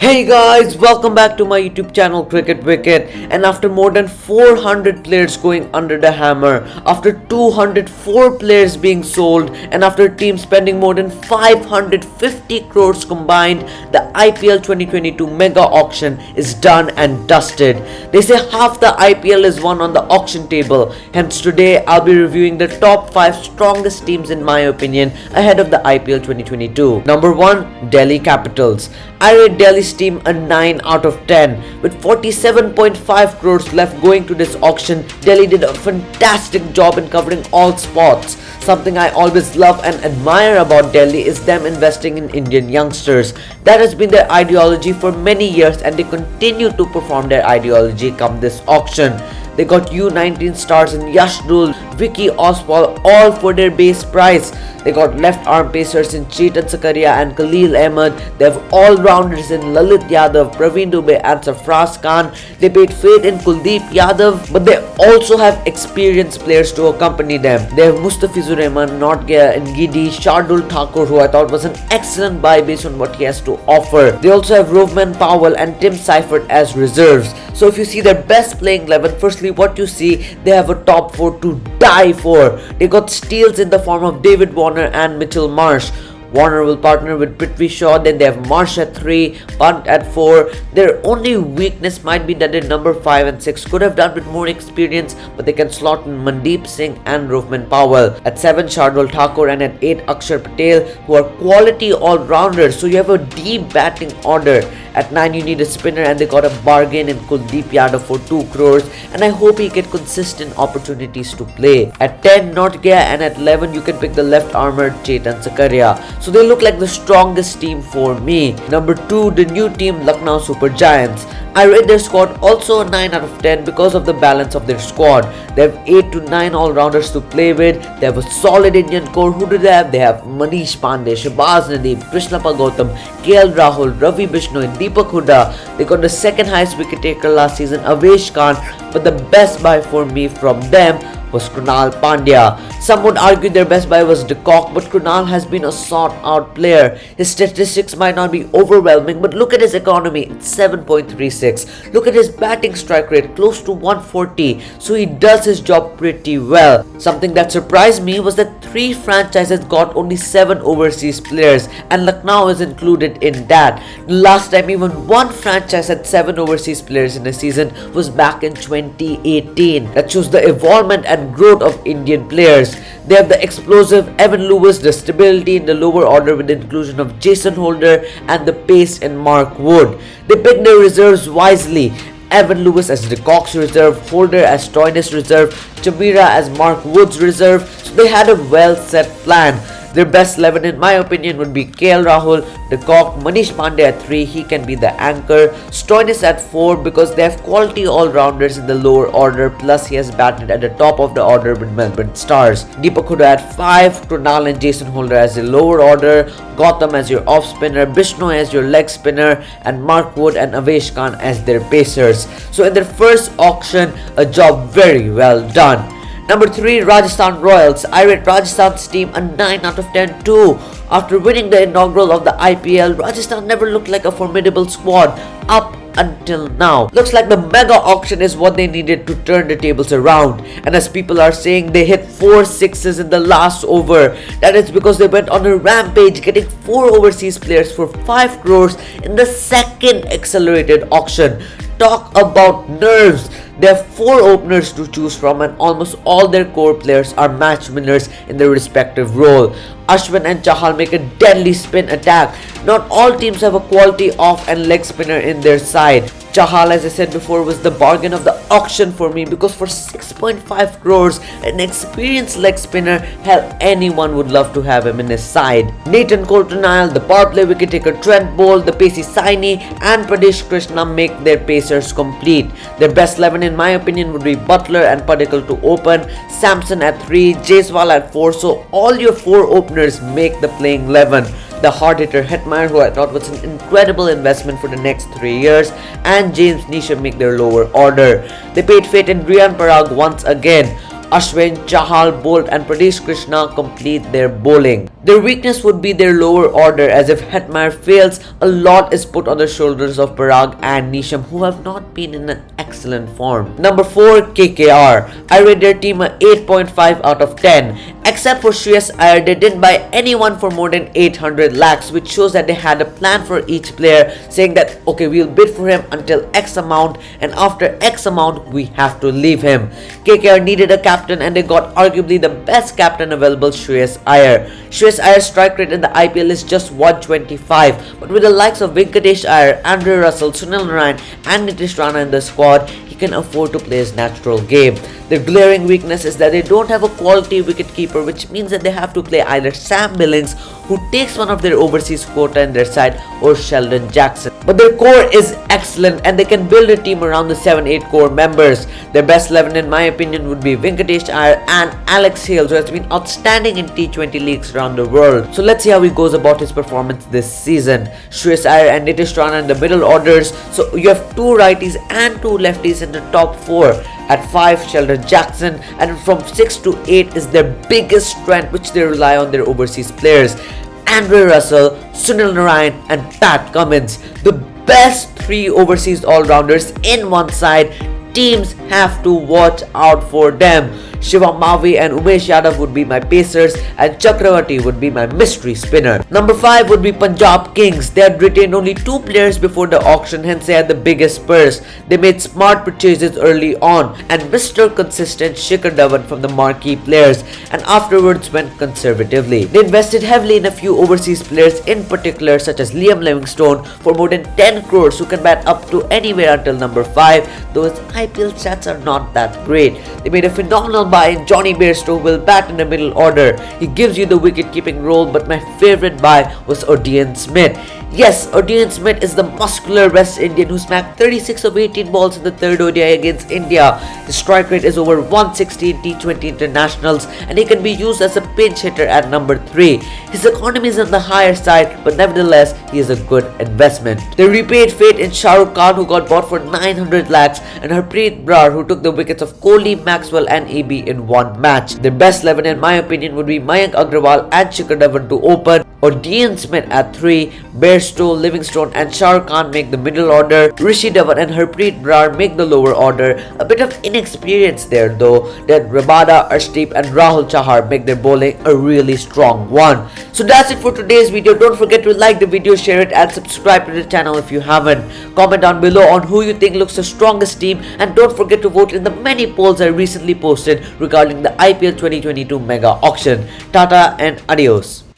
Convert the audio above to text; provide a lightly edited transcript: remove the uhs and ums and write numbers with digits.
Hey guys, welcome back to my YouTube channel Cricket Wicket. And after more than 400 players going under the hammer, after 204 players being sold, and after teams spending more than 550 crores combined, the IPL 2022 Mega Auction is done and dusted. They say half the IPL is won on the auction table. Hence today I'll be reviewing the top 5 strongest teams in my opinion ahead of the IPL 2022. Number 1, Delhi Capitals. I rate Delhi's team a 9 out of 10. With 47.5 crores left going to this auction, Delhi did a fantastic job in covering all spots. Something I always love and admire about Delhi is them investing in Indian youngsters. That has been their ideology for many years and they continue to perform their ideology come this auction. They got U19 stars in Yash Dul, Vicky Oswal all for their base price. They got left arm pacers in Chetan Sakaria and Khalil Ahmed. They have all-rounders in Lalit Yadav, Praveen Dubey and Sarfraz Khan. They paid faith in Kuldeep Yadav, but they also have experienced players to accompany them. They have Mustafizur Rahman, Notgia and Gidi, Shardul Thakur, who I thought was an excellent buy based on what he has to offer. They also have Rovman Powell and Tim Seifert as reserves. So if you see their best playing 11, firstly what you see, they have a top 4 to die for. They got steals in the form of David Warner and Mitchell Marsh. Warner will partner with Prithvi Shaw, then they have Marsh at 3, Punt at 4. Their only weakness might be that their number 5 and 6 could have done with more experience, but they can slot in Mandeep Singh and Rovman Powell. At 7, Shardul Thakur, and at 8, Akshar Patel, who are quality all-rounders, so you have a deep batting order. At 9, you need a spinner and they got a bargain in Kuldeep Yadav for 2 crores and I hope he get consistent opportunities to play. At 10, Notgia, and at 11, you can pick the left armored Chetan Sakaria. So they look like the strongest team for me. Number 2, the new team Lucknow Super Giants. I rate their squad also a 9 out of 10 because of the balance of their squad. They have 8 to 9 all-rounders to play with. They have a solid Indian core. Who do they have? They have Manish Pandey, Shabaz Nadeem, Krishnappa Gautam, KL Rahul, Ravi Bishnoi, and Deepak Hooda. They got the second highest wicket taker last season, Avesh Khan, but the best buy for me from them was Krunal Pandya. Some would argue their best buy was De Kock, but Krunal has been a sought-out player. His statistics might not be overwhelming, but look at his economy, it's 7.36. Look at his batting strike rate, close to 140, so he does his job pretty well. Something that surprised me was that 3 franchises got only 7 overseas players, and Lucknow is included in that. Last time even one franchise had 7 overseas players in a season was back in 2018. That shows the evolvement and growth of Indian players. They have the explosive Evan Lewis, the stability in the lower order with the inclusion of Jason Holder, and the pace in Mark Wood. They picked their reserves wisely. Evan Lewis as De Kock's reserve, Holder as Stoinis reserve, Chamira as Mark Wood's reserve, so they had a well set plan. Their best 11 in my opinion would be KL Rahul, De Kock, Manish Pandey at 3, he can be the anchor, Stoinis at 4 because they have quality all-rounders in the lower order, plus he has batted at the top of the order with Melbourne Stars. Deepak Hooda at 5, Krunal and Jason Holder as the lower order, Gautam as your off-spinner, Bishnoi as your leg spinner, and Mark Wood and Avesh Khan as their pacers. So in their first auction, a job very well done. Number 3, Rajasthan Royals. I rate Rajasthan's team a 9 out of 10 too. After winning the inaugural of the IPL, Rajasthan never looked like a formidable squad up until now. Looks like the mega auction is what they needed to turn the tables around. And as people are saying, they hit 4 sixes in the last over. That is because they went on a rampage, getting 4 overseas players for 5 crores in the second accelerated auction. Talk about nerves. They have 4 openers to choose from and almost all their core players are match winners in their respective role. Ashwin and Chahal make a deadly spin attack. Not all teams have a quality off and leg spinner in their side. Chahal, as I said before, was the bargain of the auction for me because for 6.5 crores, an experienced leg spinner, hell, anyone would love to have him in his side. Nathan Coulter-Nile, the power play wicket taker Trent Bolt, the pacey Saini, and Pradesh Krishna make their pacers complete. Their best 11 in my opinion would be Butler and Padikkal to open, Samson at 3, Jaiswal at 4, so all your 4 openers make the playing 11. The hard hitter Hetmeyer, who I thought was an incredible investment for the next 3 years, and James Neesham make their lower order. They paid fate in Riyan Parag once again. Ashwin, Chahal, Bolt and Pradesh Krishna complete their bowling. Their weakness would be their lower order, as if Hetmyer fails, a lot is put on the shoulders of Parag and Nisham, who have not been in an excellent form. Number 4, KKR. I rate their team a 8.5 out of 10. Except for Shreyas Iyer, they didn't buy anyone for more than 800 lakhs, which shows that they had a plan for each player, saying that okay, we'll bid for him until X amount, and after X amount we have to leave him. KKR needed a captain, and they got arguably the best captain available, Shreyas Iyer. Shreyas Iyer's strike rate in the IPL is just 125, but with the likes of Venkatesh Iyer, Andre Russell, Sunil Narayan and Nitish Rana in the squad, he can afford to play his natural game. Their glaring weakness is that they don't have a quality wicketkeeper, which means that they have to play either Sam Billings, who takes one of their overseas quota in their side, or Sheldon Jackson. But their core is excellent, and they can build a team around the 7-8 core members. Their best 11 in my opinion would be Venkatesh Iyer and Alex Hales, who has been outstanding in T20 leagues around the world. So let's see how he goes about his performance this season. Shreyas Iyer and Nitish Rana in the middle orders. So you have 2 righties and 2 lefties in the top 4. At 5, Sheldon Jackson, and from 6 to 8 is their biggest strength, which they rely on their overseas players, Andre Russell, Sunil Narayan and Pat Cummins. The best 3 overseas all-rounders in one side. Teams have to watch out for them. Shivam Mavi and Umesh Yadav would be my pacers, and Chakravarti would be my mystery spinner. Number 5 would be Punjab Kings. They had retained only 2 players before the auction, hence they had the biggest purse. They made smart purchases early on, and Mr. Consistent Shikhar Dhawan from the marquee players, and afterwards went conservatively. They invested heavily in a few overseas players, in particular such as Liam Livingstone for more than 10 crores, who can bat up to anywhere until number 5, though his IPL stats are not that great. They made a phenomenal buy in Johnny Bairstow, who will bat in the middle order. He gives you the wicket-keeping role, but my favorite buy was Ordean Smith. Yes, Ordean Smith is the muscular West Indian who smacked 36 of 18 balls in the 3rd ODI against India. His strike rate is over 160 in T20 internationals, and he can be used as a pinch hitter at number 3. His economy is on the higher side, but nevertheless, he is a good investment. They repaid fate in Shah Rukh Khan, who got bought for 900 lakhs, and Harpreet Brar, who took the wickets of Kohli, Maxwell and EB in one match. Their best 11 in my opinion would be Mayank Agrawal and Shikhar Dhawan to open, Ordean Smith at 3, Bairstow, Livingstone and Shah Rukh Khan make the middle order, Rishi Dhawan and Harpreet Brar make the lower order. A bit of inexperience there though. Then Rabada, Arshdeep and Rahul Chahar make their bowling a really strong one. So that's it for today's video. Don't forget to like the video, share it and subscribe to the channel if you haven't. Comment down below on who you think looks the strongest team, and don't forget to vote in the many polls I recently posted regarding the IPL 2022 Mega Auction. Tata and adios.